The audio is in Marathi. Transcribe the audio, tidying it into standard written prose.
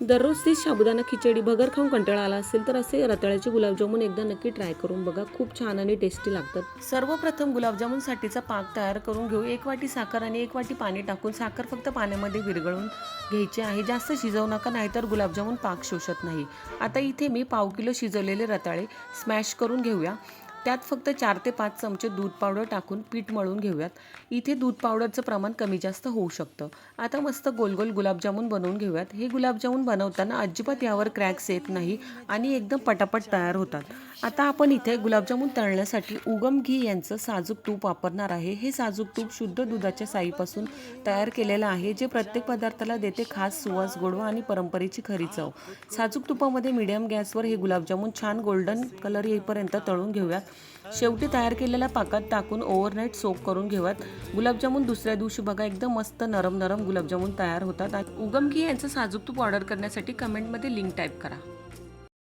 दररोज तीच साबुदाणा खिचडी भगर खाऊन कंटाळा आला असेल तर असे रताळ्याचे गुलाबजामुन एकदा नक्की ट्राय करून बघा. खूप छान आणि टेस्टी लागतात. सर्वप्रथम गुलाबजामुनसाठीचा पाक तयार करून घेऊ. 1 वाटी साखर आणि 1 वाटी पाणी टाकून साखर फक्त पाण्यामध्ये विरघळून घ्यायची आहे. जास्त शिजवू नका, नाहीतर गुलाबजामुन पाक शोषत नाही. आता इथे मी पाव किलो शिजवलेले रताळे स्मॅश करून घेऊया. त्यात फक्त 4 ते 5 चमचे दूध पावडर टाकून पीठ मळून घेऊयात. इथे दूध पावडरचं प्रमाण कमी जास्त होऊ शकतं. आता मस्त गोल गोल गुलाबजामुन बनवून घेऊयात. हे गुलाबजामुन बनवताना अजिबात यावर क्रॅक्स येत नाही आणि एकदम पटापट तयार होतात. आता आपण इथे गुलाबजामुन तळण्यासाठी उगम घी यांचं साजूक तूप वापरणार आहे. हे साजूक तूप शुद्ध दुधाच्या साईपासून तयार केलेलं आहे, जे प्रत्येक पदार्थाला देते खास सुवास, गोडवा आणि परंपरेची खरी चव. साजूक तुपामध्ये मीडियम गॅसवर हे गुलाबजामुन छान गोल्डन कलर येईपर्यंत तळून घेऊयात. शेवटी तयार केलेल्या पाकात टाकून ओव्हरनाईट सोक करून घेऊयात. गुलाबजामुन दुसऱ्या दिवशी बघा एकदम मस्त नरम नरम गुलाबजामुन तयार होतात. उगम घी यांचं साजूक तूप ऑर्डर करण्यासाठी कमेंटमध्ये लिंक टाईप करा.